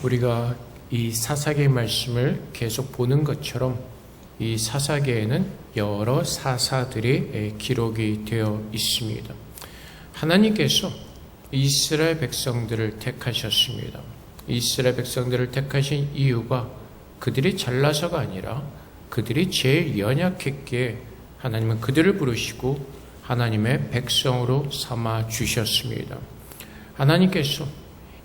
우리가 이 사사기의 말씀을 계속 보는 것처럼 이 사사기에는 여러 사사들이 기록이 되어 있습니다. 하나님께서 이스라엘 백성들을 택하셨습니다. 이스라엘 백성들을 택하신 이유가 그들이 잘나서가 아니라 그들이 제일 연약했기에 하나님은 그들을 부르시고 하나님의 백성으로 삼아 주셨습니다. 하나님께서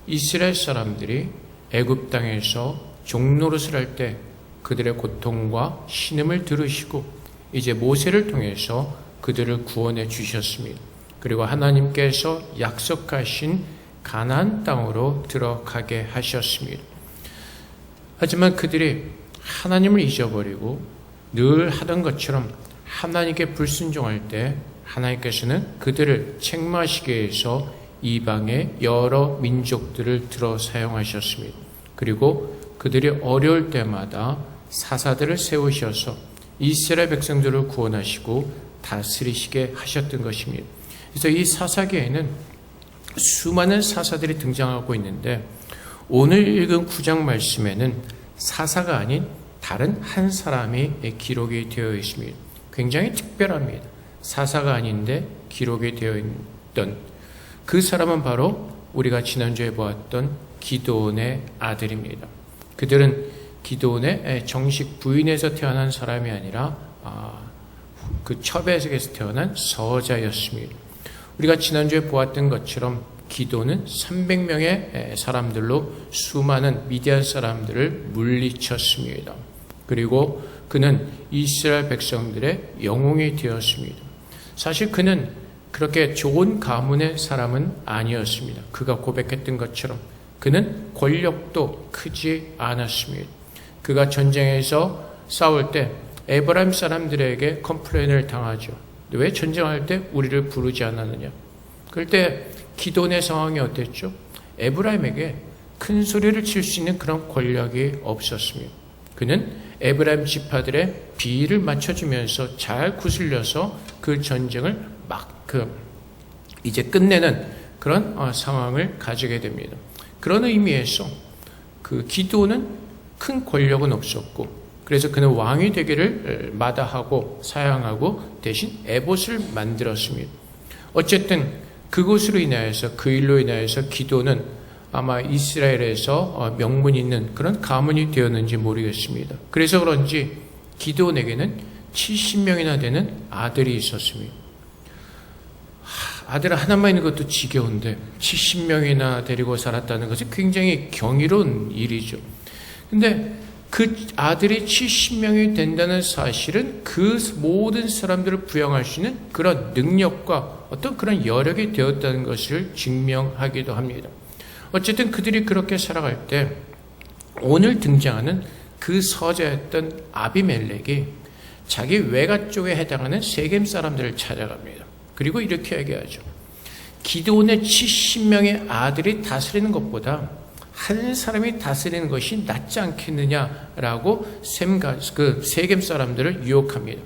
이스라엘 사람들이 애굽 땅에서 종노릇을 할 때 그들의 고통과 신음을 들으시고 이제 모세를 통해서 그들을 구원해 주셨습니다. 그리고 하나님께서 약속하신 가나안 땅으로 들어가게 하셨습니다. 하지만 그들이 하나님을 잊어버리고 늘 하던 것처럼 하나님께 불순종할 때 하나님께서는 그들을 책망하시기 위해서 이방의 여러 민족들을 들어 사용하셨습니다. 그리고 그들이 어려울 때마다 사사들을 세우셔서 이스라엘 백성들을 구원하시고 다스리시게 하셨던 것입니다. 그래서 이 사사기에는 수많은 사사들이 등장하고 있는데 오늘 읽은 9장 말씀에는 사사가 아닌 다른 한 사람이 기록이 되어 있습니다. 굉장히 특별합니다. 사사가 아닌데 기록이 되어 있던 그 사람은 바로 우리가 지난주에 보았던 기드온의 아들입니다. 그들은 기드온의 정식 부인에서 태어난 사람이 아니라 그 첩에서 태어난 서자였습니다. 우리가 지난주에 보았던 것처럼 기드온은 300명의 사람들로 수많은 미디안 사람들을 물리쳤습니다. 그리고 그는 이스라엘 백성들의 영웅이 되었습니다. 사실 그는 그렇게 좋은 가문의 사람은 아니었습니다. 그가 고백했던 것처럼 그는 권력도 크지 않았습니다. 그가 전쟁에서 싸울 때 에브라임 사람들에게 컴플레인을 당하죠. 왜 전쟁할 때 우리를 부르지 않았느냐? 그럴 때 기드온의 상황이 어땠죠? 에브라임에게 큰 소리를 칠 수 있는 그런 권력이 없었습니다. 그는 에브라임 지파들의 비위를 맞춰주면서 잘 구슬려서 그 전쟁을 이제 끝내는 그런 상황을 가지게 됩니다. 그런 의미에서 그 기드온은 큰 권력은 없었고, 그래서 그는 왕이 되기를 마다하고 사양하고 대신 에봇을 만들었습니다. 어쨌든 그것으로 인하여서 그 일로 인하여서 기드온은 아마 이스라엘에서 명문 있는 그런 가문이 되었는지 모르겠습니다. 그래서 그런지 기드온에게는 70명이나 되는 아들이 있었습니다. 아들 하나만 있는 것도 지겨운데 70명이나 데리고 살았다는 것은 굉장히 경이로운 일이죠. 근데 그 아들이 70명이 된다는 사실은 그 모든 사람들을 부양할 수 있는 그런 능력과 어떤 그런 여력이 되었다는 것을 증명하기도 합니다. 어쨌든 그들이 그렇게 살아갈 때 오늘 등장하는 그 서자였던 아비멜렉이 자기 외가 쪽에 해당하는 세겜 사람들을 찾아갑니다. 그리고 이렇게 얘기하죠. 기드온의 70명의 아들이 다스리는 것보다 한 사람이 다스리는 것이 낫지 않겠느냐라고 그 세겜 사람들을 유혹합니다.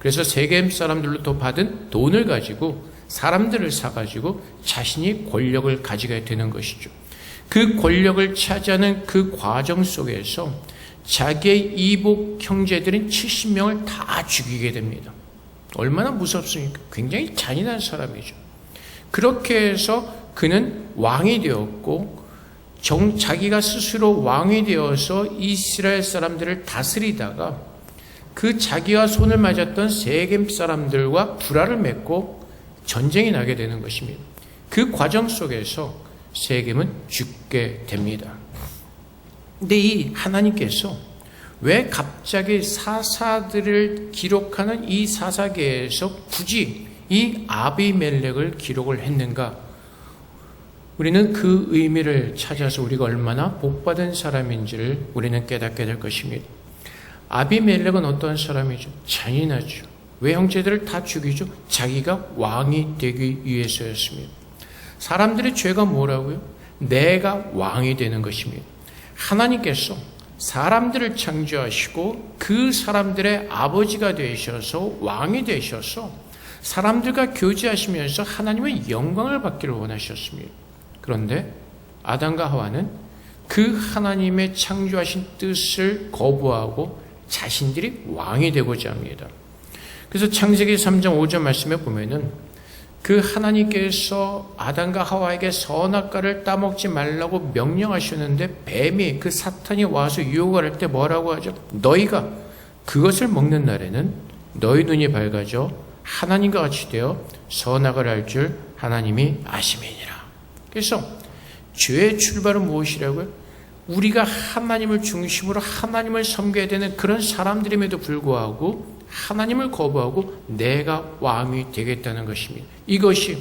그래서 세겜 사람들로부터 받은 돈을 가지고 사람들을 사가지고 자신이 권력을 가지게 되는 것이죠. 그 권력을 차지하는 그 과정 속에서 자기의 이복 형제들인 70명을 다 죽이게 됩니다. 얼마나 무섭습니까? 굉장히 잔인한 사람이죠. 그렇게 해서 그는 왕이 되었고 자기가 스스로 왕이 되어서 이스라엘 사람들을 다스리다가 그 자기가 손을 맞았던 세겜 사람들과 불화를 맺고 전쟁이 나게 되는 것입니다. 그 과정 속에서 세겜은 죽게 됩니다. 근데 이 하나님께서 왜 갑자기 사사들을 기록하는 이 사사기에서 굳이 이 아비멜렉을 기록을 했는가? 우리는 그 의미를 찾아서 우리가 얼마나 복받은 사람인지를 우리는 깨닫게 될 것입니다. 아비멜렉은 어떤 사람이죠? 잔인하죠. 왜 형제들을 다 죽이죠? 자기가 왕이 되기 위해서였습니다. 사람들의 죄가 뭐라고요? 내가 왕이 되는 것입니다. 하나님께서 사람들을 창조하시고 그 사람들의 아버지가 되셔서 왕이 되셔서 사람들과 교제하시면서 하나님의 영광을 받기를 원하셨습니다. 그런데 아담과 하와는 그 하나님의 창조하신 뜻을 거부하고 자신들이 왕이 되고자 합니다. 그래서 창세기 3장 5절 말씀에 보면은 그 하나님께서 아담과 하와에게 선악과를 따먹지 말라고 명령하셨는데 뱀이, 그 사탄이 와서 유혹을 할 때 뭐라고 하죠? 너희가 그것을 먹는 날에는 너희 눈이 밝아져 하나님과 같이 되어 선악을 알 줄 하나님이 아심이니라. 그래서 죄의 출발은 무엇이라고요? 우리가 하나님을 중심으로 하나님을 섬겨야 되는 그런 사람들임에도 불구하고 하나님을 거부하고 내가 왕이 되겠다는 것입니다. 이것이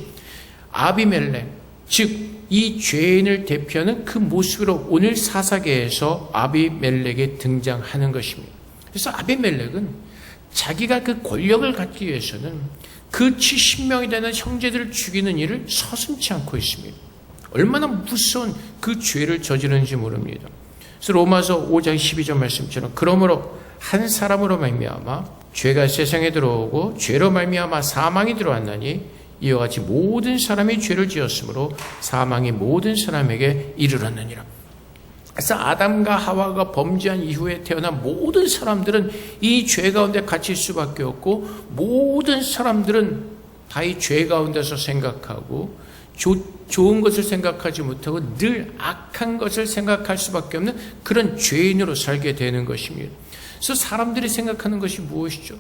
아비멜렉, 즉 이 죄인을 대표하는 그 모습으로 오늘 사사계에서 아비멜렉이 등장하는 것입니다. 그래서 아비멜렉은 자기가 그 권력을 갖기 위해서는 그 70명이 되는 형제들을 죽이는 일을 서슴지 않고 있습니다. 얼마나 무서운 그 죄를 저지르는지 모릅니다. 그래서 로마서 5장 12절 말씀처럼 그러므로 한 사람으로 말미암아 죄가 세상에 들어오고 죄로 말미암아 사망이 들어왔나니 이와 같이 모든 사람이 죄를 지었으므로 사망이 모든 사람에게 이르렀느니라. 그래서 아담과 하와가 범죄한 이후에 태어난 모든 사람들은 이 죄 가운데 갇힐 수밖에 없고 모든 사람들은 다 이 죄 가운데서 생각하고 좋은 것을 생각하지 못하고 늘 악한 것을 생각할 수밖에 없는 그런 죄인으로 살게 되는 것입니다. 그래서 사람들이 생각하는 것이 무엇이죠?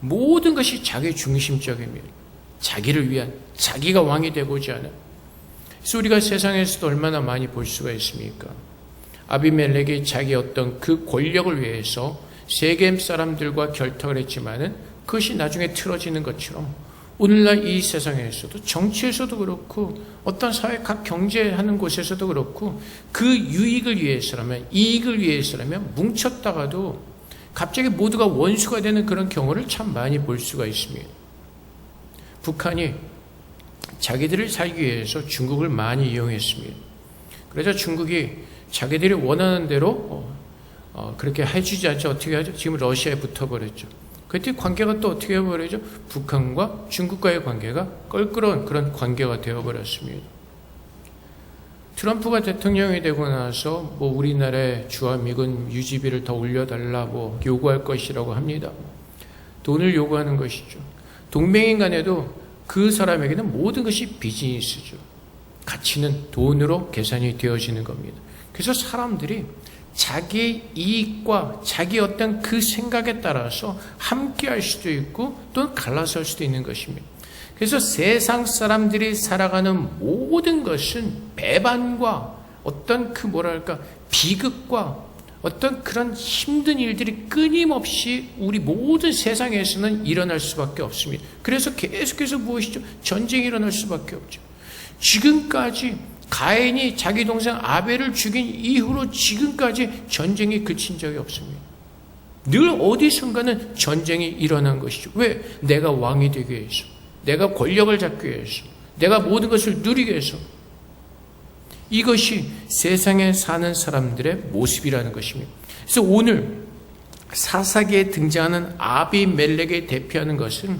모든 것이 자기 중심적입니다. 자기를 위한, 자기가 왕이 되고자 하는. 그래서 우리가 세상에서도 얼마나 많이 볼 수가 있습니까? 아비멜렉이 자기 어떤 그 권력을 위해서 세겜 사람들과 결탁을 했지만은 그것이 나중에 틀어지는 것처럼 오늘날 이 세상에서도 정치에서도 그렇고 어떤 사회 각 경제하는 곳에서도 그렇고 그 유익을 위해서라면, 이익을 위해서라면 뭉쳤다가도 갑자기 모두가 원수가 되는 그런 경우를 참 많이 볼 수가 있습니다. 북한이 자기들을 살기 위해서 중국을 많이 이용했습니다. 그래서 중국이 자기들이 원하는 대로 그렇게 해주지 않죠. 어떻게 하죠? 지금 러시아에 붙어버렸죠. 그때 관계가 또 어떻게 해버리죠? 북한과 중국과의 관계가 껄끄러운 그런 관계가 되어버렸습니다. 트럼프가 대통령이 되고 나서 뭐 우리나라의 주한미군 유지비를 더 올려달라 뭐 요구할 것이라고 합니다. 돈을 요구하는 것이죠. 동맹인 간에도 그 사람에게는 모든 것이 비즈니스죠. 가치는 돈으로 계산이 되어지는 겁니다. 그래서 사람들이 자기 이익과 자기 어떤 그 생각에 따라서 함께 할 수도 있고 또는 갈라설 수도 있는 것입니다. 그래서 세상 사람들이 살아가는 모든 것은 배반과 어떤 그 비극과 어떤 그런 힘든 일들이 끊임없이 우리 모든 세상에서는 일어날 수밖에 없습니다. 그래서 계속해서 무엇이죠? 전쟁이 일어날 수밖에 없죠. 지금까지 가인이 자기 동생 아벨을 죽인 이후로 지금까지 전쟁이 그친 적이 없습니다. 늘 어디선가는 전쟁이 일어난 것이죠. 왜? 내가 왕이 되기 위해서, 내가 권력을 잡기 위해서, 내가 모든 것을 누리기 위해서. 이것이 세상에 사는 사람들의 모습이라는 것입니다. 그래서 오늘 사사기에 등장하는 아비멜렉에 대표하는 것은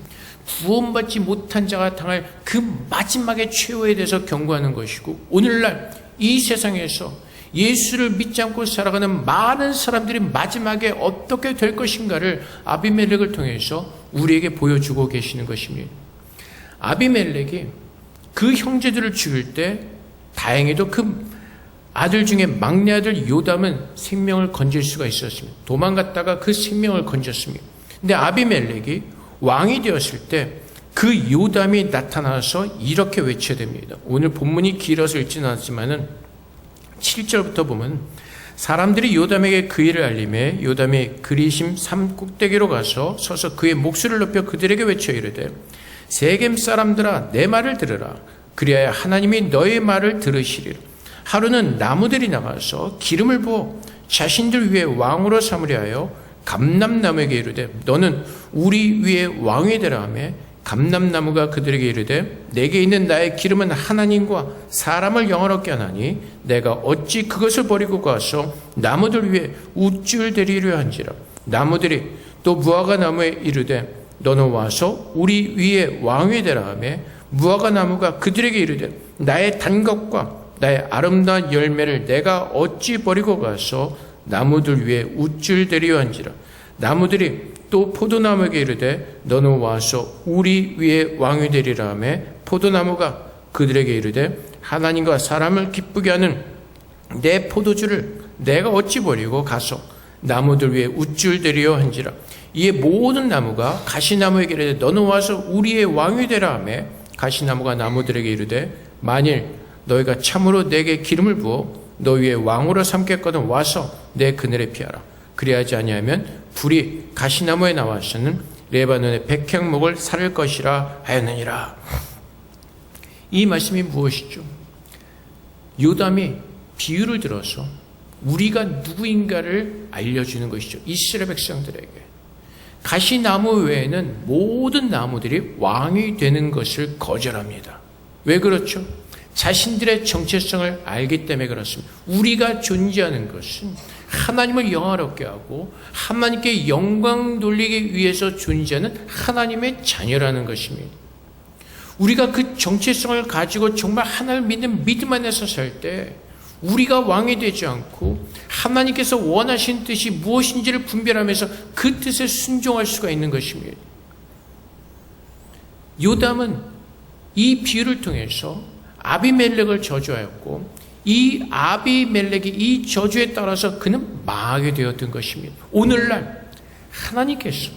구원받지 못한 자가 당할 그 마지막의 최후에 대해서 경고하는 것이고, 오늘날 이 세상에서 예수를 믿지 않고 살아가는 많은 사람들이 마지막에 어떻게 될 것인가를 아비멜렉을 통해서 우리에게 보여주고 계시는 것입니다. 아비멜렉이 그 형제들을 죽일 때 다행히도 그 아들 중에 막내 아들 요담은 생명을 건질 수가 있었습니다. 도망갔다가 그 생명을 건졌습니다. 근데 아비멜렉이 왕이 되었을 때 그 요담이 나타나서 이렇게 외쳐댑니다. 오늘 본문이 길어서 읽지는 않았지만은 7절부터 보면 사람들이 요담에게 그 일을 알림해 요담이 그리심 산 꼭대기로 가서 서서 그의 목소리를 높여 그들에게 외쳐 이르되 세겜 사람들아 내 말을 들으라. 그리하여 하나님이 너의 말을 들으시리라. 하루는 나무들이 나가서 기름을 부어 자신들 위에 왕으로 삼으려 하여 감람나무에게 이르되 너는 우리 위에 왕이 되라 하며 감람나무가 그들에게 이르되 내게 있는 나의 기름은 하나님과 사람을 영화롭게 하나니 내가 어찌 그것을 버리고 가서 나무들 위에 우쭐 대리려 한지라. 나무들이 또 무화과 나무에 이르되 너는 와서 우리 위에 왕이 되라 하며 무화과 나무가 그들에게 이르되 나의 단 것과 나의 아름다운 열매를 내가 어찌 버리고 가서 나무들 위에 우쭐대리려 한지라. 나무들이 또 포도나무에게 이르되 너는 와서 우리 위에 왕이 되리라 하매 포도나무가 그들에게 이르되 하나님과 사람을 기쁘게 하는 내 포도주를 내가 어찌 버리고 가서 나무들 위에 우쭐대리려 한지라. 이에 모든 나무가 가시나무에게 이르되 너는 와서 우리의 왕이 되라 하매 가시나무가 나무들에게 이르되 만일 너희가 참으로 내게 기름을 부어 너희의 왕으로 삼겠거든 와서 내 그늘에 피하라. 그리하지 아니하면 불이 가시나무에 나와서는 레바논의 백향목을 살을 것이라 하였느니라. 이 말씀이 무엇이죠? 요담이 비유를 들어서 우리가 누구인가를 알려주는 것이죠. 이스라엘 백성들에게. 가시나무 외에는 모든 나무들이 왕이 되는 것을 거절합니다. 왜 그렇죠? 자신들의 정체성을 알기 때문에 그렇습니다. 우리가 존재하는 것은 하나님을 영화롭게 하고 하나님께 영광 돌리기 위해서 존재하는 하나님의 자녀라는 것입니다. 우리가 그 정체성을 가지고 정말 하나님을 믿는 믿음 안에서 살 때 우리가 왕이 되지 않고 하나님께서 원하신 뜻이 무엇인지를 분별하면서 그 뜻에 순종할 수가 있는 것입니다. 요담은 이 비유를 통해서 아비멜렉을 저주하였고 이 아비멜렉이 이 저주에 따라서 그는 망하게 되었던 것입니다. 오늘날 하나님께서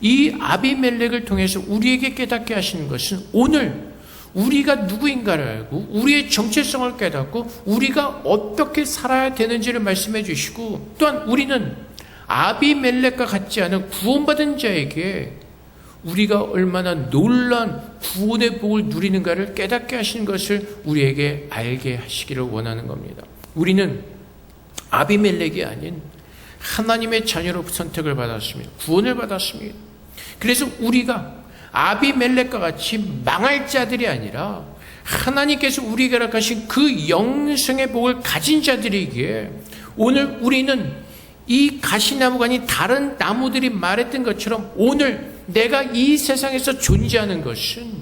이 아비멜렉을 통해서 우리에게 깨닫게 하시는 것은 오늘 우리가 누구인가를 알고 우리의 정체성을 깨닫고 우리가 어떻게 살아야 되는지를 말씀해 주시고 또한 우리는 아비멜렉과 같지 않은 구원받은 자에게 우리가 얼마나 놀라운 구원의 복을 누리는가를 깨닫게 하시는 것을 우리에게 알게 하시기를 원하는 겁니다. 우리는 아비멜렉이 아닌 하나님의 자녀로 선택을 받았습니다. 구원을 받았습니다. 그래서 우리가 아비멜렉과 같이 망할 자들이 아니라 하나님께서 우리에게 허락하신 그 영생의 복을 가진 자들이기에 오늘 우리는 이 가시나무가 아닌 다른 나무들이 말했던 것처럼 오늘 내가 이 세상에서 존재하는 것은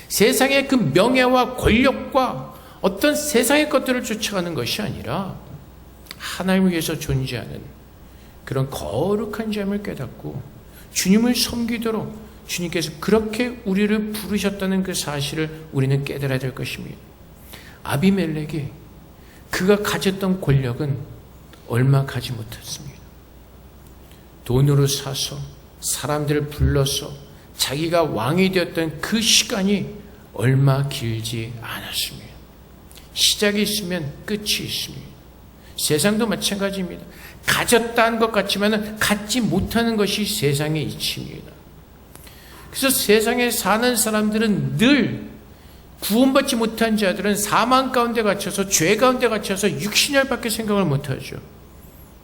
세상의 그 명예와 권력과 어떤 세상의 것들을 쫓아가는 것이 아니라 하나님을 위해서 존재하는 그런 거룩한 삶을 깨닫고 주님을 섬기도록 주님께서 그렇게 우리를 부르셨다는 그 사실을 우리는 깨달아야 될 것입니다. 아비멜렉이 그가 가졌던 권력은 얼마 가지 못했습니다. 돈으로 사서 사람들을 불러서 자기가 왕이 되었던 그 시간이 얼마 길지 않았습니다. 시작이 있으면 끝이 있습니다. 세상도 마찬가지입니다. 가졌다는 것 같지만 갖지 못하는 것이 세상의 이치입니다. 그래서 세상에 사는 사람들은 늘 구원받지 못한 자들은 사망 가운데 갇혀서 죄 가운데 갇혀서 육신의 일밖에 생각을 못하죠.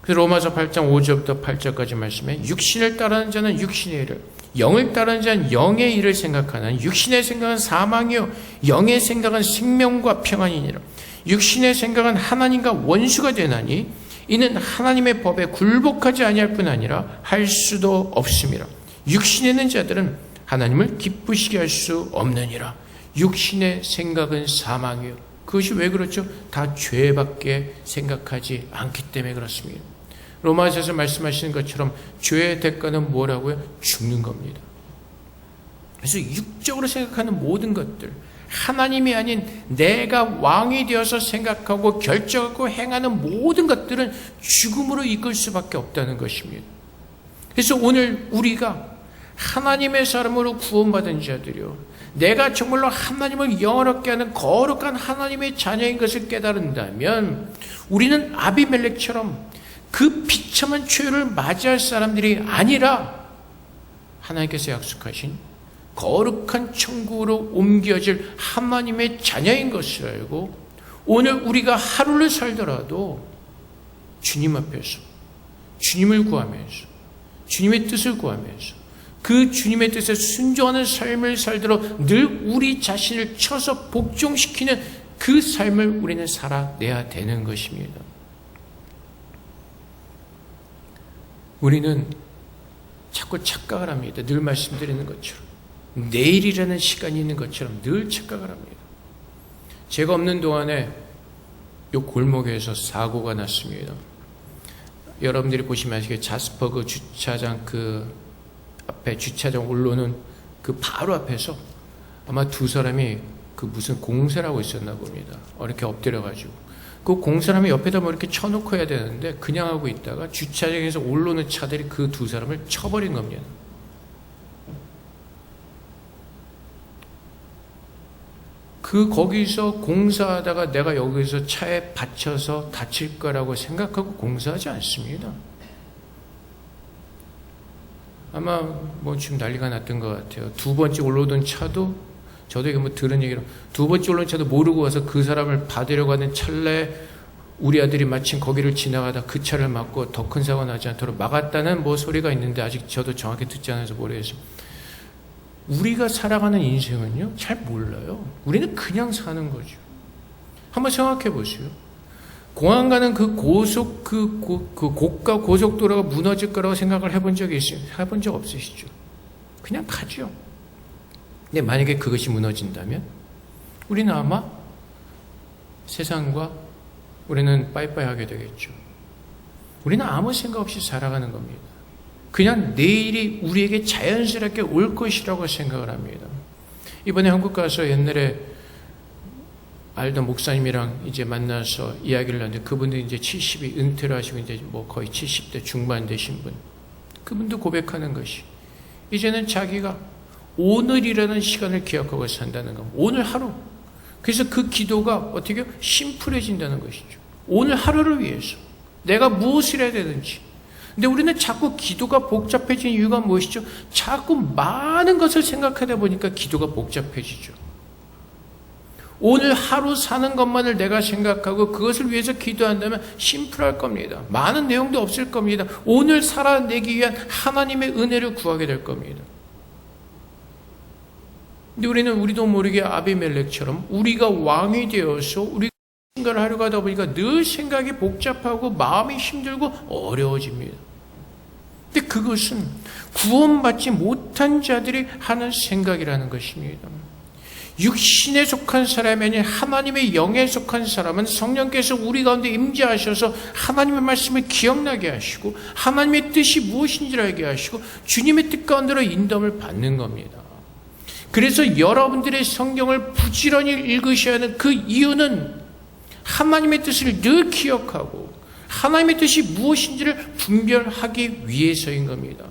그래서 로마서 8장 5절부터 8절까지 말씀에 육신을 따르는 자는 육신의 일을 영을 따르는 자는 영의 일을 생각하는 육신의 생각은 사망이요 영의 생각은 생명과 평안이니라. 육신의 생각은 하나님과 원수가 되나니 이는 하나님의 법에 굴복하지 아니할 뿐 아니라 할 수도 없음이라. 육신에 있는 자들은 하나님을 기쁘시게 할 수 없느니라. 육신의 생각은 사망이요. 그것이 왜 그렇죠? 다 죄밖에 생각하지 않기 때문에 그렇습니다. 로마서에서 말씀하시는 것처럼 죄의 대가는 뭐라고요? 죽는 겁니다. 그래서 육적으로 생각하는 모든 것들, 하나님이 아닌 내가 왕이 되어서 생각하고 결정하고 행하는 모든 것들은 죽음으로 이끌 수밖에 없다는 것입니다. 그래서 오늘 우리가 하나님의 사람으로 구원받은 자들이요, 내가 정말로 하나님을 영원롭게 하는 거룩한 하나님의 자녀인 것을 깨달은다면 우리는 아비멜렉처럼 그 비참한 최후를 맞이할 사람들이 아니라 하나님께서 약속하신 거룩한 천국으로 옮겨질 하나님의 자녀인 것을 알고 오늘 우리가 하루를 살더라도 주님 앞에서 주님을 구하면서 주님의 뜻을 구하면서 그 주님의 뜻에 순종하는 삶을 살도록 늘 우리 자신을 쳐서 복종시키는 그 삶을 우리는 살아내야 되는 것입니다. 우리는 자꾸 착각을 합니다. 늘 말씀드리는 것처럼 내일이라는 시간이 있는 것처럼 늘 착각을 합니다. 제가 없는 동안에 요 골목에서 사고가 났습니다. 여러분들이 보시면 아시겠지만 자스퍼 주차장 앞에 주차장 올라오는 바로 앞에서 아마 두 사람이 무슨 공사를 하고 있었나 봅니다. 이렇게 엎드려가지고 그 공사람이 옆에다 뭐 이렇게 쳐놓고 해야 되는데 그냥 하고 있다가 주차장에서 올라오는 차들이 그 두 사람을 쳐버린 겁니다. 거기서 공사하다가 내가 여기서 차에 받쳐서 다칠 거라고 생각하고 공사하지 않습니다. 아마 지금 난리가 났던 것 같아요. 두 번째 올라오던 차도, 저도 이게 들은 얘기로, 두 번째 올라온 차도 모르고 와서 그 사람을 받으려고 하는 찰나에 우리 아들이 마침 거기를 지나가다 그 차를 막고 더 큰 사고가 나지 않도록 막았다는 소리가 있는데 아직 저도 정확히 듣지 않아서 모르겠어요. 우리가 살아가는 인생은요, 잘 몰라요. 우리는 그냥 사는 거죠. 한번 생각해 보세요. 공항 가는 고속, 고가 고속도로가 무너질 거라고 생각을 해본 적이 있어요? 해본 적 없으시죠? 그냥 가죠. 근데 만약에 그것이 무너진다면, 우리는 아마 세상과 우리는 빠이빠이 하게 되겠죠. 우리는 아무 생각 없이 살아가는 겁니다. 그냥 내일이 우리에게 자연스럽게 올 것이라고 생각을 합니다. 이번에 한국 가서 옛날에 알던 목사님이랑 이제 만나서 이야기를 하는데 그분도 이제 70이 은퇴를 하시고 이제 거의 70대 중반 되신 분. 그분도 고백하는 것이 이제는 자기가 오늘이라는 시간을 기억하고 산다는 겁니다. 오늘 하루. 그래서 그 기도가 어떻게 심플해진다는 것이죠. 오늘 하루를 위해서 내가 무엇을 해야 되는지. 근데 우리는 자꾸 기도가 복잡해진 이유가 무엇이죠? 자꾸 많은 것을 생각하다 보니까 기도가 복잡해지죠. 오늘 하루 사는 것만을 내가 생각하고 그것을 위해서 기도한다면 심플할 겁니다. 많은 내용도 없을 겁니다. 오늘 살아내기 위한 하나님의 은혜를 구하게 될 겁니다. 근데 우리도 모르게 아비멜렉처럼 우리가 왕이 되어서 우리가 생각을 하려고 하다 보니까 늘 생각이 복잡하고 마음이 힘들고 어려워집니다. 근데 그것은 구원받지 못한 자들이 하는 생각이라는 것입니다. 육신에 속한 사람이 아닌 하나님의 영에 속한 사람은 성령께서 우리 가운데 임재하셔서 하나님의 말씀을 기억나게 하시고 하나님의 뜻이 무엇인지를 알게 하시고 주님의 뜻 가운데로 인도함을 받는 겁니다. 그래서 여러분들의 성경을 부지런히 읽으셔야 하는 그 이유는 하나님의 뜻을 늘 기억하고 하나님의 뜻이 무엇인지를 분별하기 위해서인 겁니다.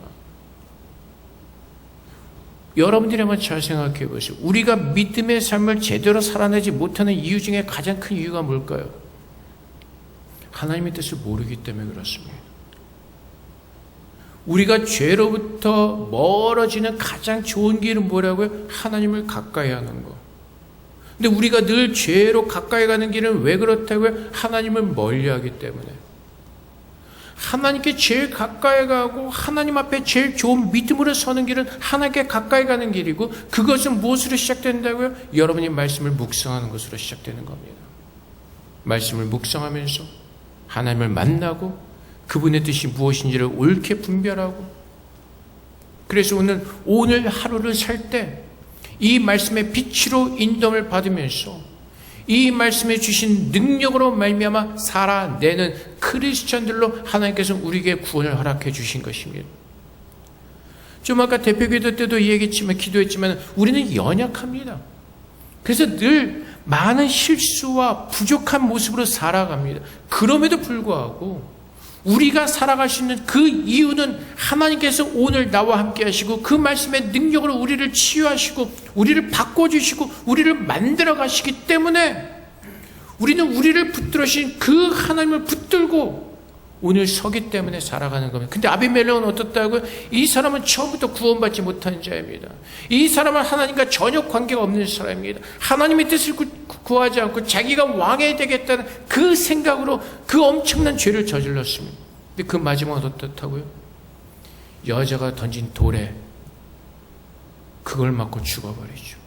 여러분들이 한번 잘 생각해 보세요. 우리가 믿음의 삶을 제대로 살아내지 못하는 이유 중에 가장 큰 이유가 뭘까요? 하나님의 뜻을 모르기 때문에 그렇습니다. 우리가 죄로부터 멀어지는 가장 좋은 길은 뭐라고요? 하나님을 가까이 하는 거. 근데 우리가 늘 죄로 가까이 가는 길은 왜 그렇다고요? 하나님을 멀리하기 때문에. 하나님께 제일 가까이 가고 하나님 앞에 제일 좋은 믿음으로 서는 길은 하나님께 가까이 가는 길이고 그것은 무엇으로 시작된다고요? 여러분이 말씀을 묵상하는 것으로 시작되는 겁니다. 말씀을 묵상하면서 하나님을 만나고 그분의 뜻이 무엇인지를 옳게 분별하고 그래서 오늘 하루를 살 때 이 말씀의 빛으로 인도함을 받으면서 이 말씀에 주신 능력으로 말미암아 살아내는 크리스천들로 하나님께서 우리에게 구원을 허락해 주신 것입니다. 좀 아까 대표기도 때도 얘기했지만 기도했지만 우리는 연약합니다. 그래서 늘 많은 실수와 부족한 모습으로 살아갑니다. 그럼에도 불구하고 우리가 살아갈 수 있는 그 이유는 하나님께서 오늘 나와 함께 하시고 그 말씀의 능력으로 우리를 치유하시고 우리를 바꿔주시고 우리를 만들어 가시기 때문에 우리는 우리를 붙들으신 그 하나님을 붙들고 오늘 서기 때문에 살아가는 겁니다. 근데 아비멜렉은 어떻다고요? 이 사람은 처음부터 구원받지 못한 자입니다. 이 사람은 하나님과 전혀 관계가 없는 사람입니다. 하나님의 뜻을 구하지 않고 자기가 왕이 되겠다는 그 생각으로 그 엄청난 죄를 저질렀습니다. 근데 그 마지막은 어떻다고요? 여자가 던진 돌에 그걸 맞고 죽어버리죠.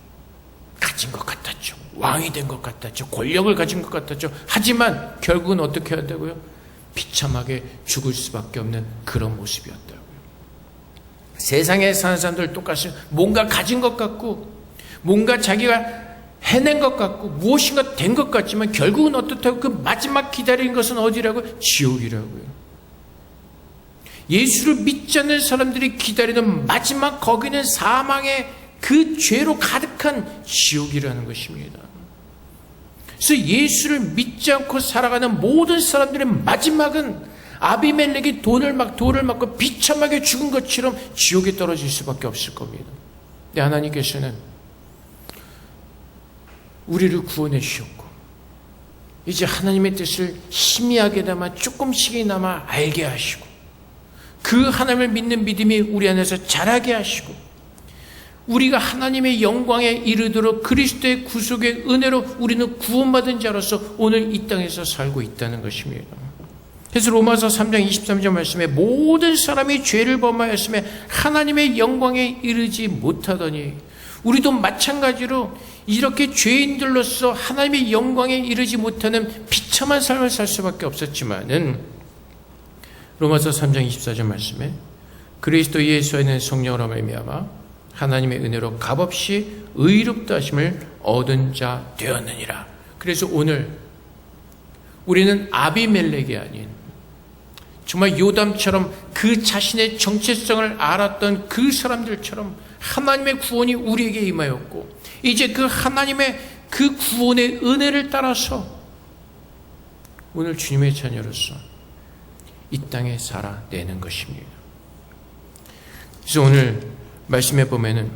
가진 것 같았죠. 왕이 된 것 같았죠. 권력을 가진 것 같았죠. 하지만 결국은 어떻게 한다고요? 비참하게 죽을 수밖에 없는 그런 모습이었다고요. 세상에 사는 사람들 똑같이 뭔가 가진 것 같고 뭔가 자기가 해낸 것 같고 무엇인가 된 것 같지만 결국은 어떻다고? 그 마지막 기다리는 것은 어디라고요? 지옥이라고요. 예수를 믿지 않는 사람들이 기다리는 마지막 거기는 사망의 그 죄로 가득한 지옥이라는 것입니다. 그래서 예수를 믿지 않고 살아가는 모든 사람들의 마지막은 아비멜렉이 돌을 맞고 비참하게 죽은 것처럼 지옥에 떨어질 수밖에 없을 겁니다. 근데 하나님께서는 우리를 구원해 주셨고 이제 하나님의 뜻을 희미하게나마 조금씩이나마 알게 하시고 그 하나님을 믿는 믿음이 우리 안에서 자라게 하시고 우리가 하나님의 영광에 이르도록 그리스도의 구속의 은혜로 우리는 구원받은 자로서 오늘 이 땅에서 살고 있다는 것입니다. 그래서 로마서 3장 23절 말씀에 모든 사람이 죄를 범하였음에 하나님의 영광에 이르지 못하더니 우리도 마찬가지로 이렇게 죄인들로서 하나님의 영광에 이르지 못하는 비참한 삶을 살 수밖에 없었지만은 로마서 3장 24절 말씀에 그리스도 예수 안에 성령으로 말미암아 하나님의 은혜로 값없이 의롭다 하심을 얻은 자 되었느니라. 그래서 오늘 우리는 아비멜렉이 아닌 정말 요담처럼 그 자신의 정체성을 알았던 그 사람들처럼 하나님의 구원이 우리에게 임하였고 이제 그 하나님의 그 구원의 은혜를 따라서 오늘 주님의 자녀로서 이 땅에 살아내는 것입니다. 그래서 오늘 말씀해 보면은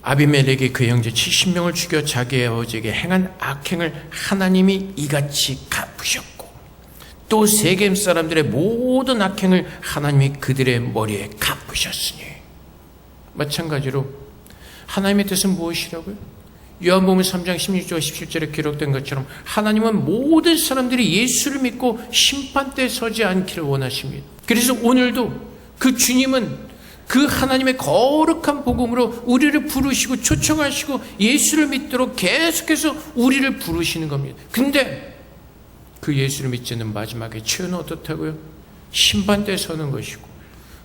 아비멜렉이 그 형제 70명을 죽여 자기의 아버지에게 행한 악행을 하나님이 이같이 갚으셨고 또 세겜 사람들의 모든 악행을 하나님이 그들의 머리에 갚으셨으니 마찬가지로 하나님의 뜻은 무엇이라고요? 요한복음 3장 16절 17절에 기록된 것처럼 하나님은 모든 사람들이 예수를 믿고 심판대에 서지 않기를 원하십니다. 그래서 오늘도 그 주님은 그 하나님의 거룩한 복음으로 우리를 부르시고 초청하시고 예수를 믿도록 계속해서 우리를 부르시는 겁니다. 근데 그 예수를 믿지 않는 마지막에 최후는 어떻다고요? 심판대에 서는 것이고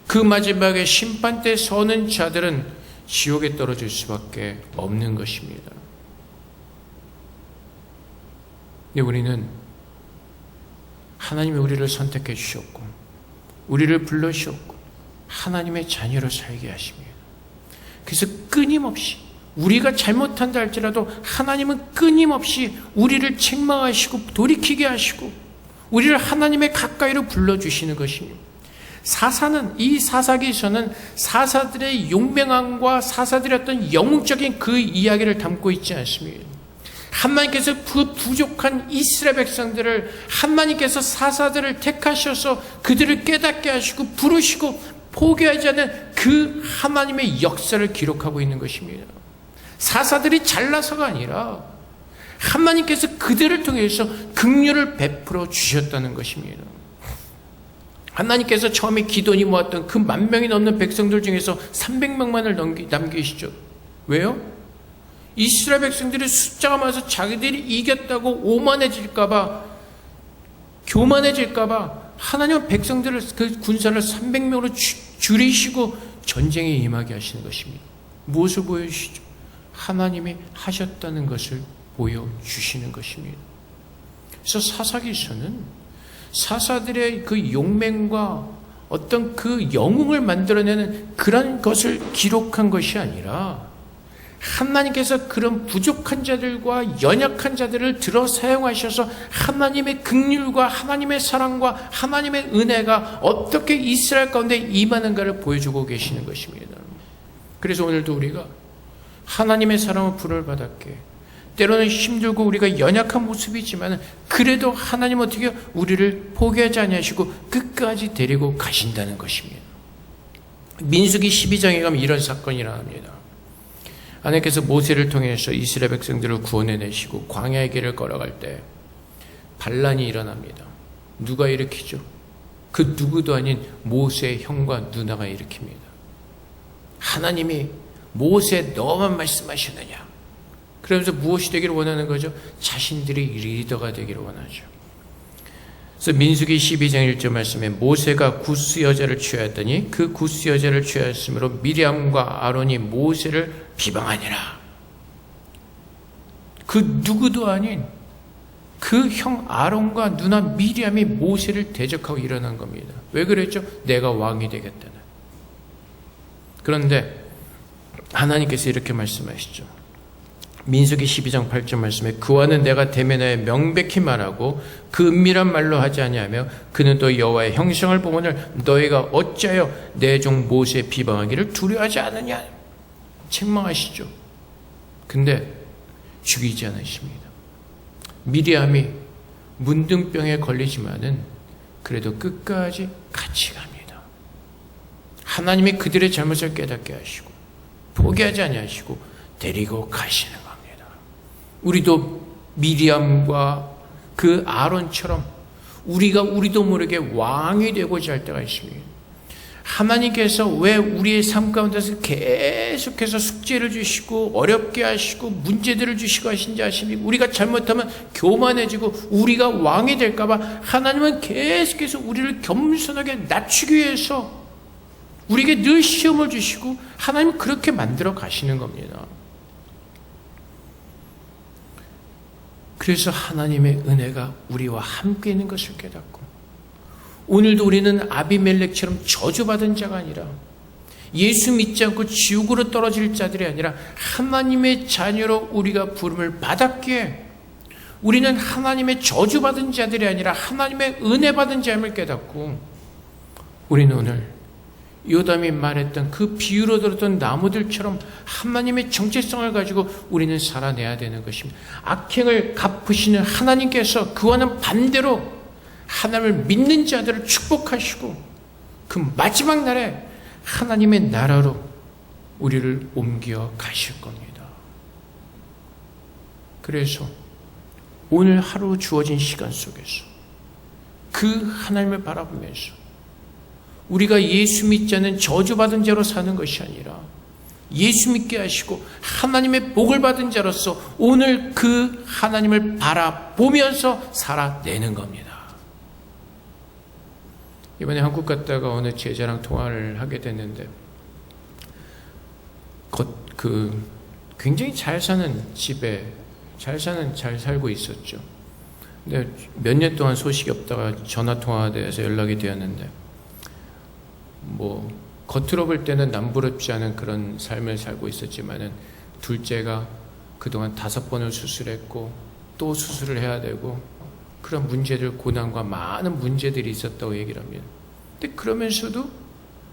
그 마지막에 심판대에 서는 자들은 지옥에 떨어질 수밖에 없는 것입니다. 근데 우리는 하나님이 우리를 선택해 주셨고 우리를 불러주셨고 하나님의 자녀로 살게 하십니다. 그래서 끊임없이 우리가 잘못한다 할지라도 하나님은 끊임없이 우리를 책망하시고 돌이키게 하시고 우리를 하나님의 가까이로 불러주시는 것입니다. 사사는 이 사사기서는 사사들의 용맹함과 사사들의 어떤 영웅적인 그 이야기를 담고 있지 않습니다. 하나님께서 그 부족한 이스라엘 백성들을 하나님께서 사사들을 택하셔서 그들을 깨닫게 하시고 부르시고 포기하지 않는 그 하나님의 역사를 기록하고 있는 것입니다. 사사들이 잘나서가 아니라 하나님께서 그들을 통해서 긍휼을 베풀어 주셨다는 것입니다. 하나님께서 처음에 기돈이 모았던 그 10,000명이 넘는 백성들 중에서 300명만을 남기시죠. 왜요? 이스라엘 백성들이 숫자가 많아서 자기들이 이겼다고 오만해질까봐 교만해질까봐 하나님은 백성들을 그 군사를 300명으로 줄이시고 전쟁에 임하게 하시는 것입니다. 무엇을 보여주시죠? 하나님이 하셨다는 것을 보여주시는 것입니다. 그래서 사사기서는 사사들의 그 용맹과 어떤 그 영웅을 만들어내는 그런 것을 기록한 것이 아니라 하나님께서 그런 부족한 자들과 연약한 자들을 들어 사용하셔서 하나님의 긍휼과 하나님의 사랑과 하나님의 은혜가 어떻게 이스라엘 가운데 임하는가를 보여주고 계시는 것입니다. 그래서 오늘도 우리가 하나님의 사랑을 불을 받았기에 때로는 힘들고 우리가 연약한 모습이지만 그래도 하나님 어떻게 우리를 포기하지 아니하시고 끝까지 데리고 가신다는 것입니다. 민수기 12장에 가면 이런 사건이 일어납니다. 하나님께서 모세를 통해서 이스라엘 백성들을 구원해내시고 광야의 길을 걸어갈 때 반란이 일어납니다. 누가 일으키죠? 그 누구도 아닌 모세의 형과 누나가 일으킵니다. 하나님이 모세 너만 말씀하시느냐? 그러면서 무엇이 되기를 원하는 거죠? 자신들이 리더가 되기를 원하죠. 그래서 민수기 12장 1절 말씀에 모세가 구스 여자를 취하였더니 그 구스 여자를 취하였으므로 미리암과 아론이 모세를 비방하니라. 그 누구도 아닌 그 형 아론과 누나 미리암이 모세를 대적하고 일어난 겁니다. 왜 그랬죠? 내가 왕이 되겠다는. 그런데 하나님께서 이렇게 말씀하시죠. 민수기 12장 8절 말씀에 그와는 내가 대면하여 명백히 말하고 그 은밀한 말로 하지 아니하며 그는 또 여호와의 형상을 보거늘 너희가 어찌하여 내 종 모세의 비방하기를 두려워하지 않느냐. 책망하시죠. 근데 죽이지 않으십니다. 미리암이 문둥병에 걸리지만은 그래도 끝까지 같이 갑니다. 하나님이 그들의 잘못을 깨닫게 하시고 포기하지 아니하시고 데리고 가시는 겁니다. 우리도 미리암과 그 아론처럼 우리도 모르게 왕이 되고자 할 때가 있습니다. 하나님께서 왜 우리의 삶 가운데서 계속해서 숙제를 주시고 어렵게 하시고 문제들을 주시고 하신지 아십니까? 우리가 잘못하면 교만해지고 우리가 왕이 될까봐 하나님은 계속해서 우리를 겸손하게 낮추기 위해서 우리에게 늘 시험을 주시고 하나님은 그렇게 만들어 가시는 겁니다. 그래서 하나님의 은혜가 우리와 함께 있는 것을 깨닫고 오늘도 우리는 아비멜렉처럼 저주받은 자가 아니라 예수 믿지 않고 지옥으로 떨어질 자들이 아니라 하나님의 자녀로 우리가 부름을 받았기에 우리는 하나님의 저주받은 자들이 아니라 하나님의 은혜 받은 자임을 깨닫고 우리는 오늘 요담이 말했던 그 비유로 들었던 나무들처럼 하나님의 정체성을 가지고 우리는 살아내야 되는 것입니다. 악행을 갚으시는 하나님께서 그와는 반대로 하나님을 믿는 자들을 축복하시고 그 마지막 날에 하나님의 나라로 우리를 옮겨 가실 겁니다. 그래서 오늘 하루 주어진 시간 속에서 그 하나님을 바라보면서 우리가 예수 믿지 않는 저주받은 자로 사는 것이 아니라 예수 믿게 하시고 하나님의 복을 받은 자로서 오늘 그 하나님을 바라보면서 살아내는 겁니다. 이번에 한국 갔다가 어느 제자랑 통화를 하게 됐는데 굉장히 잘 사는 집에 잘 살고 있었죠. 근데 몇 년 동안 소식이 없다가 전화통화돼서 연락이 되었는데 겉으로 볼 때는 남부럽지 않은 그런 삶을 살고 있었지만은 둘째가 그동안 5번을 수술했고 또 수술을 해야 되고 그런 문제들, 고난과 많은 문제들이 있었다고 얘기를 합니다. 근데 그러면서도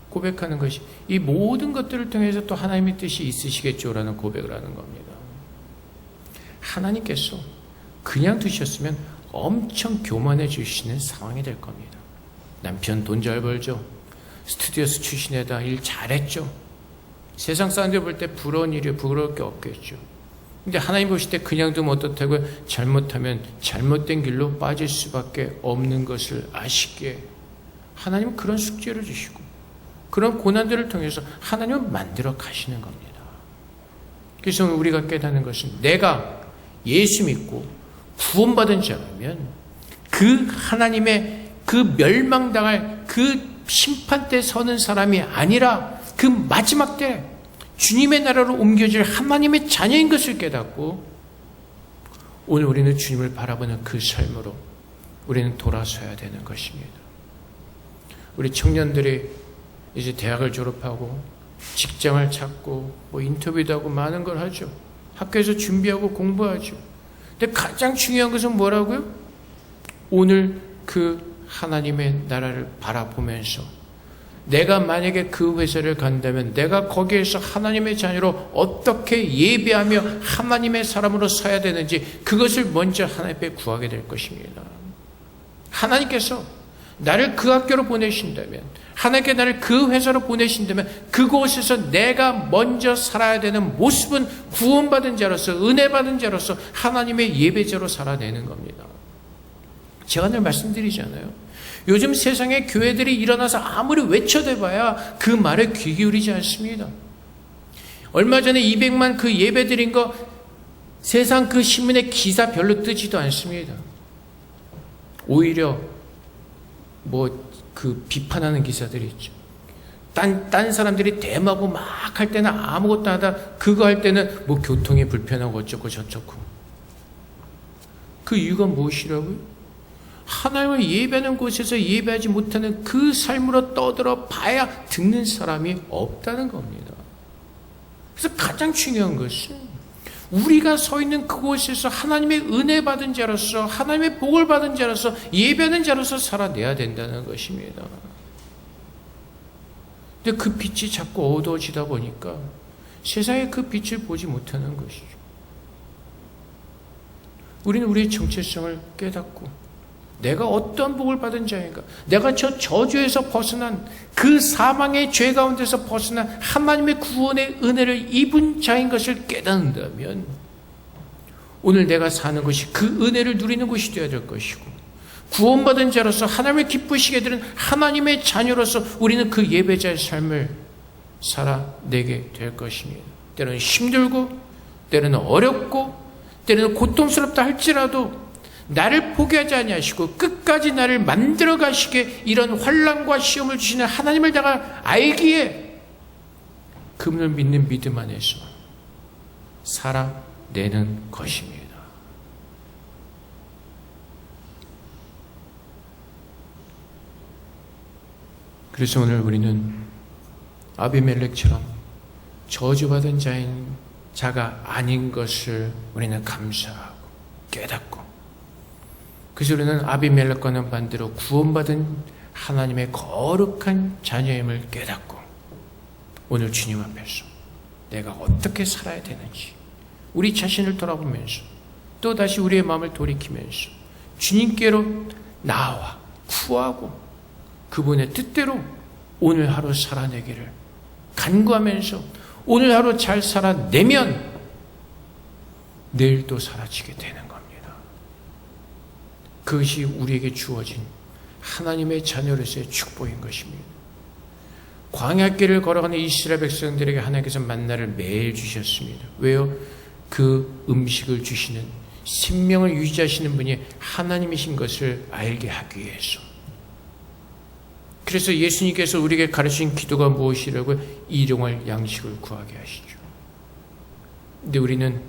고백하는 것이 이 모든 것들을 통해서 또 하나님의 뜻이 있으시겠죠라는 고백을 하는 겁니다. 하나님께서 그냥 두셨으면 엄청 교만해지시는 상황이 될 겁니다. 남편 돈 잘 벌죠. 스튜디오스 출신에다 일 잘했죠. 세상 사람들 볼 때 부러운 일이 부러울 게 없겠죠. 근데 하나님 보실 때 그냥 두면 어떻다고요? 잘못하면 잘못된 길로 빠질 수밖에 없는 것을 아시기에 하나님은 그런 숙제를 주시고 그런 고난들을 통해서 하나님은 만들어 가시는 겁니다. 그래서 우리가 깨닫는 것은 내가 예수 믿고 구원받은 자라면 그 하나님의 그 멸망당할 그 심판 때 서는 사람이 아니라 그 마지막 때 주님의 나라로 옮겨질 하나님의 자녀인 것을 깨닫고 오늘 우리는 주님을 바라보는 그 삶으로 우리는 돌아서야 되는 것입니다. 우리 청년들이 이제 대학을 졸업하고 직장을 찾고 인터뷰도 하고 많은 걸 하죠. 학교에서 준비하고 공부하죠. 근데 가장 중요한 것은 뭐라고요? 오늘 그 하나님의 나라를 바라보면서 내가 만약에 그 회사를 간다면 내가 거기에서 하나님의 자녀로 어떻게 예배하며 하나님의 사람으로 서야 되는지 그것을 먼저 하나님께 구하게 될 것입니다. 하나님께서 나를 그 학교로 보내신다면 하나님께 나를 그 회사로 보내신다면 그곳에서 내가 먼저 살아야 되는 모습은 구원받은 자로서 은혜받은 자로서 하나님의 예배자로 살아내는 겁니다. 제가 늘 말씀드리잖아요. 요즘 세상에 교회들이 일어나서 아무리 외쳐대봐야 그 말에 귀 기울이지 않습니다. 얼마 전에 200만 그 예배 드린 거 세상 그 신문에 기사 별로 뜨지도 않습니다. 오히려 그 비판하는 기사들이 있죠. 딴 사람들이 대마고 막 할 때는 아무것도 하다 그거 할 때는 교통이 불편하고 어쩌고 저쩌고 그 이유가 무엇이라고요? 하나님을 예배하는 곳에서 예배하지 못하는 그 삶으로 떠들어 봐야 듣는 사람이 없다는 겁니다. 그래서 가장 중요한 것은 우리가 서 있는 그곳에서 하나님의 은혜 받은 자로서, 하나님의 복을 받은 자로서, 예배하는 자로서 살아내야 된다는 것입니다. 근데 그 빛이 자꾸 어두워지다 보니까 세상에 그 빛을 보지 못하는 것이죠. 우리는 우리의 정체성을 깨닫고 내가 어떤 복을 받은 자인가, 내가 저 저주에서 벗어난 그 사망의 죄 가운데서 벗어난 하나님의 구원의 은혜를 입은 자인 것을 깨닫는다면 오늘 내가 사는 것이 그 은혜를 누리는 것이 되어야 될 것이고, 구원받은 자로서 하나님을 기쁘시게 되는 하나님의 자녀로서 우리는 그 예배자의 삶을 살아내게 될 것입니다. 때로는 힘들고, 때로는 어렵고, 때로는 고통스럽다 할지라도 나를 포기하지 아니하시고 끝까지 나를 만들어 가시게 이런 환난과 시험을 주시는 하나님을 내가 알기에 그분을 믿는 믿음 안에서 살아내는 것입니다. 그래서 오늘 우리는 아비멜렉처럼 저주받은 자가 아닌 것을 우리는 감사하고 깨닫고, 그래서 우리는 아비멜렉과는 반대로 구원받은 하나님의 거룩한 자녀임을 깨닫고 오늘 주님 앞에서 내가 어떻게 살아야 되는지 우리 자신을 돌아보면서 또다시 우리의 마음을 돌이키면서 주님께로 나와 구하고 그분의 뜻대로 오늘 하루 살아내기를 간구하면서 오늘 하루 잘 살아내면 내일 또 사라지게 되는 겁니다. 그것이 우리에게 주어진 하나님의 자녀로서의 축복인 것입니다. 광야길을 걸어가는 이스라엘 백성들에게 하나님께서 만나를 매일 주셨습니다. 왜요? 그 음식을 주시는, 생명을 유지하시는 분이 하나님이신 것을 알게 하기 위해서. 그래서 예수님께서 우리에게 가르치신 기도가 무엇이라고? 일용할 양식을 구하게 하시죠. 근데 우리는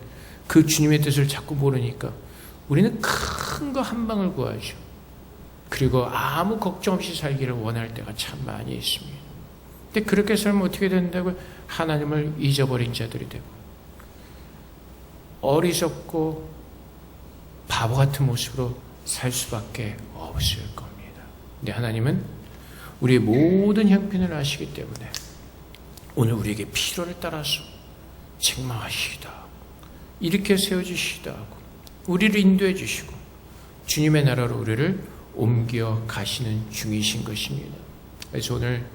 그 주님의 뜻을 자꾸 모르니까 우리는 큰 거 한 방을 구하죠. 그리고 아무 걱정 없이 살기를 원할 때가 참 많이 있습니다. 근데 그렇게 살면 어떻게 된다고요? 하나님을 잊어버린 자들이 되고 어리석고 바보 같은 모습으로 살 수밖에 없을 겁니다. 근데 하나님은 우리의 모든 형편을 아시기 때문에 오늘 우리에게 필요를 따라서 책망하시기도 하고 이렇게 세워주시기도 하고 우리를 인도해 주시고 주님의 나라로 우리를 옮겨 가시는 중이신 것입니다. 그래서 오늘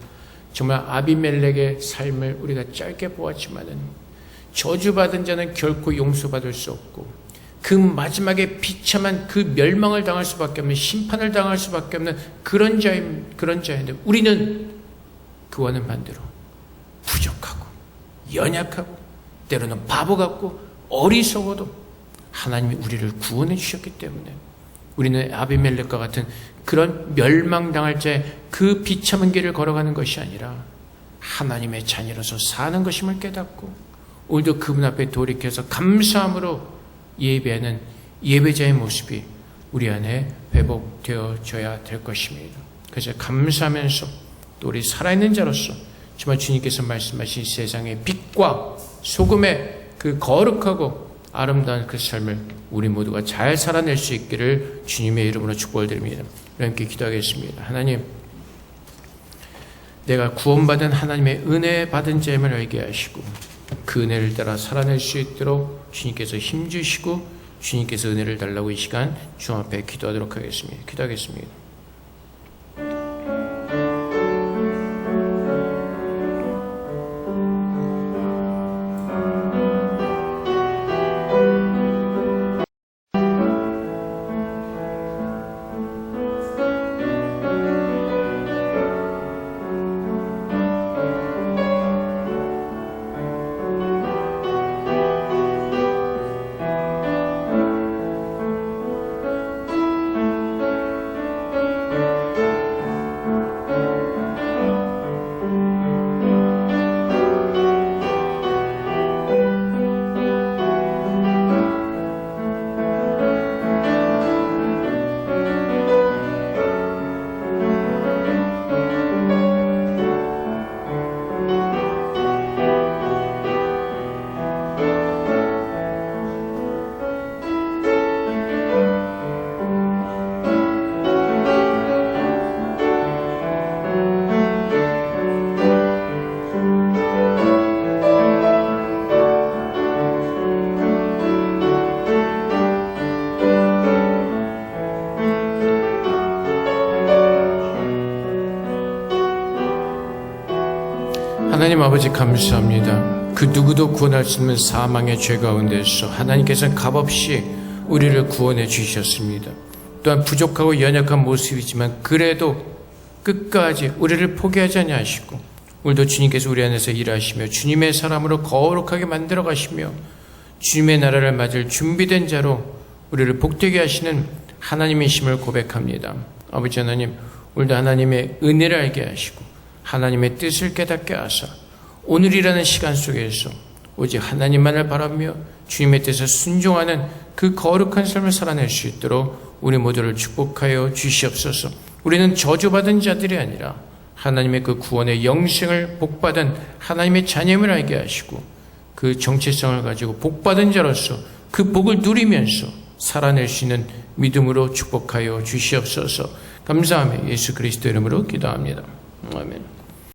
정말 아비멜렉의 삶을 우리가 짧게 보았지만은 저주받은 자는 결코 용서받을 수 없고 그 마지막에 비참한 그 멸망을 당할 수밖에 없는, 심판을 당할 수밖에 없는 그런 자인데 우리는 그와는 반대로 부족하고 연약하고 때로는 바보 같고 어리석어도 하나님이 우리를 구원해 주셨기 때문에 우리는 아비멜렉과 같은 그런 멸망당할 자의 그 비참한 길을 걸어가는 것이 아니라 하나님의 자녀로서 사는 것임을 깨닫고 오늘도 그분 앞에 돌이켜서 감사함으로 예배하는 예배자의 모습이 우리 안에 회복되어져야 될 것입니다. 그래서 감사하면서 또 우리 살아있는 자로서 정말 주님께서 말씀하신 세상의 빛과 소금의 그 거룩하고 아름다운 그 삶을 우리 모두가 잘 살아낼 수 있기를 주님의 이름으로 축복을 드립니다. 함께 기도하겠습니다. 하나님, 내가 구원받은 하나님의 은혜 받은 자임을 알게 하시고 그 은혜를 따라 살아낼 수 있도록 주님께서 힘주시고 주님께서 은혜를 달라고 이 시간 주 앞에 기도하도록 하겠습니다. 기도하겠습니다. 하나님 아버지 감사합니다. 그 누구도 구원할 수 없는 사망의 죄 가운데서 하나님께서는 값없이 우리를 구원해 주셨습니다. 또한 부족하고 연약한 모습이지만 그래도 끝까지 우리를 포기하지 아니하시고 오늘도 주님께서 우리 안에서 일하시며 주님의 사람으로 거룩하게 만들어 가시며 주님의 나라를 맞을 준비된 자로 우리를 복되게 하시는 하나님의 힘을 고백합니다. 아버지 하나님, 오늘도 하나님의 은혜를 알게 하시고 하나님의 뜻을 깨닫게 하사 오늘이라는 시간 속에서 오직 하나님만을 바라며 주님의 뜻에 순종하는 그 거룩한 삶을 살아낼 수 있도록 우리 모두를 축복하여 주시옵소서. 우리는 저주받은 자들이 아니라 하나님의 그 구원의 영생을 복받은 하나님의 자녀임을 알게 하시고 그 정체성을 가지고 복받은 자로서 그 복을 누리면서 살아낼 수 있는 믿음으로 축복하여 주시옵소서. 감사하며 예수 그리스도 이름으로 기도합니다. 아멘.